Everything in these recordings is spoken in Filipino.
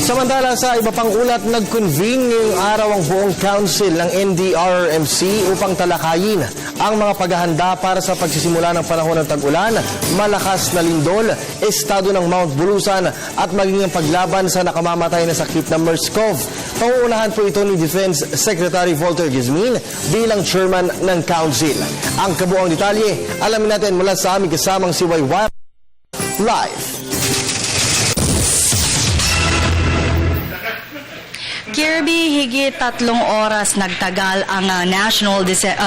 Samantala sa iba pang ulat, nag-convene ngayong araw ang buong council ng NDRRMC upang talakayin ang mga paghahanda para sa pagsisimula ng panahon ng tag-ulan, malakas na lindol, estado ng Mount Bulusan at maging ang paglaban sa nakamamatay na sakit na MERS-CoV. Panguunahan po ito ni Defense Secretary Volter Gizmin bilang chairman ng council. Ang kabuuang detalye, alamin natin mula sa aming kasamang si Wayway live. Kirby, higit 3 oras nagtagal ang National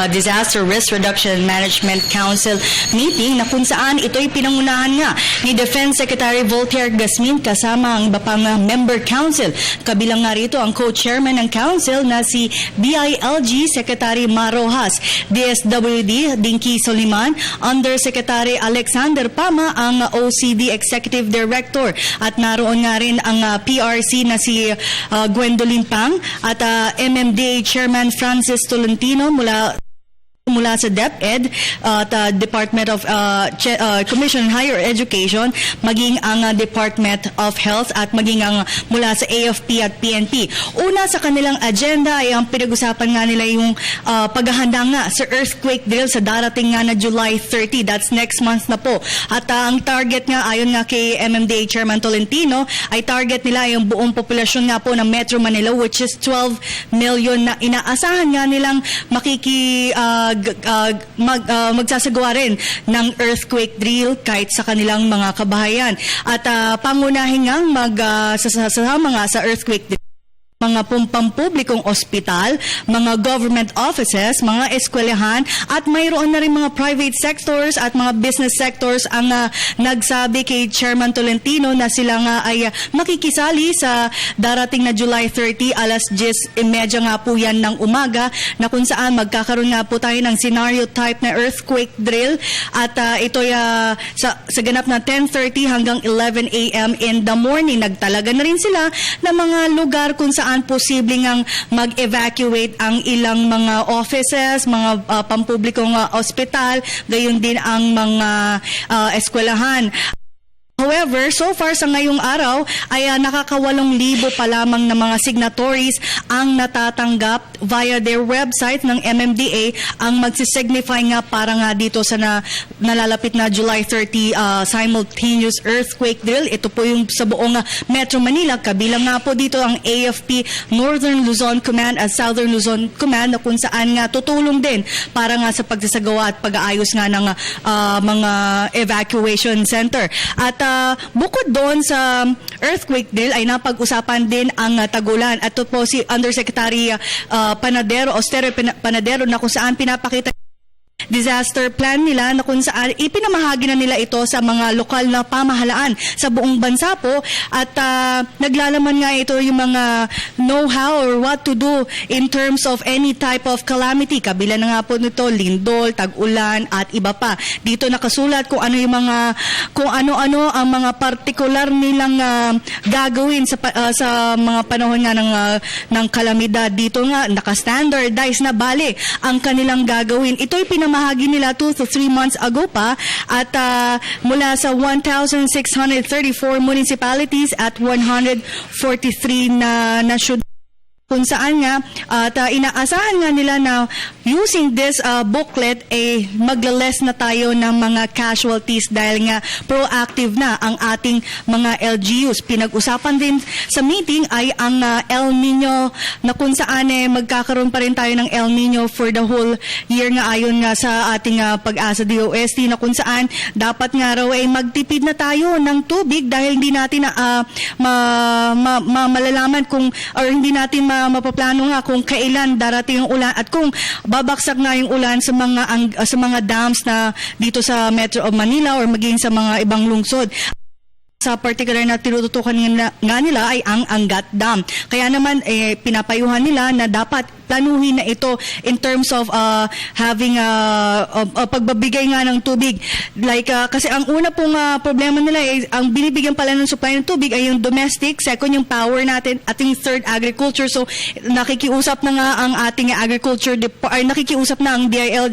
Disaster Risk Reduction Management Council meeting na kung saan ito'y pinangunahan nga ni Defense Secretary Volter Gizmin kasama ang iba pang member council. Kabilang nga rito ang co-chairman ng council na si DILG Secretary Marojas, DSWD Dinky Soliman, Undersecretary Alexander Pama ang OCD Executive Director at naroon nga rin ang PRC na si Gwendolyn Pang at MMDA Chairman Francis Tolentino mula sa DepEd at Department of Commission on Higher Education, maging ang Department of Health at maging ang mula sa AFP at PNP. Una sa kanilang agenda ay ang pinag-usapan nga nila yung paghahanda nga sa earthquake drill sa darating nga na July 30. That's next month na po. At ang target nga ayon nga kay MMDA Chairman Tolentino ay target nila yung buong populasyon nga po ng Metro Manila, which is 12 million na inaasahan nga nilang magsasagawa rin ng earthquake drill kahit sa kanilang mga kabahayan. At pangunahin ngang magsasama nga sa earthquake drill mga pampublikong ospital, mga government offices, mga eskwelahan, at mayroon na rin mga private sectors at mga business sectors ang nagsabi kay Chairman Tolentino na sila nga ay makikisali sa darating na July 30, alas 10:30 nga po yan ng umaga, na kung saan magkakaroon nga po tayo ng scenario type na earthquake drill at ito'y sa ganap na 10:30 hanggang 11 a.m. in the morning. Nagtalaga na rin sila ng mga lugar kung saan posibleng ang mag-evacuate ang ilang mga offices, mga pampublikong ospital, gayon din ang mga eskwelahan. However, so far sa ngayong araw ay nakaka-8,000 pa lamang na mga signatories ang natatanggap via their website ng MMDA ang magsisignify nga para nga dito sa nalalapit na July 30 simultaneous earthquake drill. Ito po yung sa buong Metro Manila. Kabilang nga po dito ang AFP Northern Luzon Command at Southern Luzon Command na kung saan nga tutulong din para nga sa pagsasagawa at pag-aayos nga ng mga evacuation center. At bukod doon sa earthquake drill ay napag-usapan din ang tagulan. At ito po si Undersecretary Panadero, Austero Panadero, na kung saan pinapakita disaster plan nila na kung saan ipinamahagi na nila ito sa mga lokal na pamahalaan sa buong bansa po at naglalaman nga ito yung mga know-how or what to do in terms of any type of calamity. Kabila na nga po nito lindol, tag-ulan at iba pa. Dito nakasulat kung ano yung mga kung ano-ano ang mga partikular nilang gagawin sa mga panahon nga ng kalamidad. Dito nga naka-standardize na bale ang kanilang gagawin. Ito'y pinamahagi nila 2 to 3 months ago pa at mula sa 1,634 municipalities at 143 na syudad. Kung saan nga at inaasahan nga nila na using this booklet maglaless na tayo ng mga casualties dahil nga proactive na ang ating mga LGUs. Pinag-usapan din sa meeting ay ang El Nino na kung saan magkakaroon pa rin tayo ng El Nino for the whole year nga ayon nga sa ating Pag-asa DOST na kung saan dapat nga raw ay magtipid na tayo ng tubig dahil hindi natin malalaman kung or hindi natin mapaplano nga kung kailan darating yung ulan at kung babaksak nga yung ulan sa mga dams na dito sa Metro of Manila or maging sa mga ibang lungsod. Sa particular na tinututukan nga nila ay ang Angat Dam. Kaya naman pinapayuhan nila na dapat planuhin na ito in terms of having pagbabigay nga ng tubig. Like, kasi ang una pong problema nila ay ang binibigyan pala ng supply ng tubig ay yung domestic, second yung power natin, ating third agriculture. So nakikiusap na nga ang ating agriculture nakikiusap na ang DIL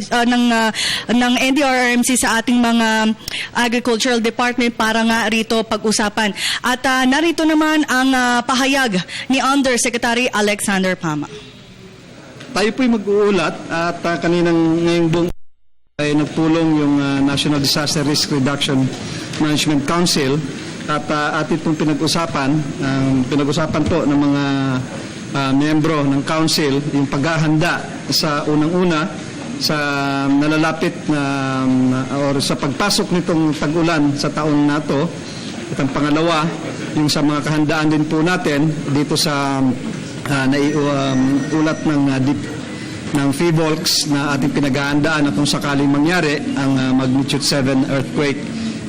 ng NDRRMC sa ating mga agricultural department para nga rito pag-usapan. At narito naman ang pahayag ni Undersecretary Alexander Pama. Tayo po'y mag-uulat at ngayong buong ay nagpulong yung National Disaster Risk Reduction Management Council at atin pong pinag-usapan po ng mga miyembro ng council yung paghahanda sa unang-una sa nalalapit na or sa pagpasok nitong tag-ulan sa taon na to. At ang pangalawa, yung sa mga kahandaan din po natin dito sa ulat ng FIVOLCS na ating pinaghahandaan at kung sakaling mangyari ang magnitude 7 earthquake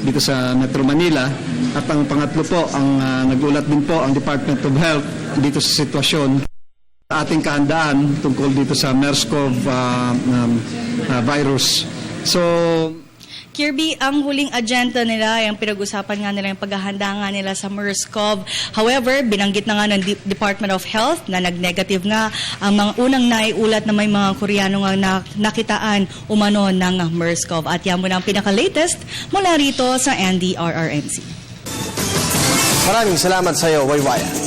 dito sa Metro Manila. At ang pangatlo po, ang nagulat din po ang Department of Health dito sa sitwasyon sa ating kahandaan tungkol dito sa MERS-CoV virus. So, Kirby, ang huling agenda nila, yung pinag-usapan nga nila, yung paghahanda nga nila sa MERS-CoV. However, binanggit na nga ng Department of Health na nag-negative nga ang mga unang naiulat na may mga Koreano nga nakitaan umano ng MERS-CoV. At yan muna ang pinaka-latest mula rito sa NDRRMC. Maraming salamat sa iyo, Waywaya.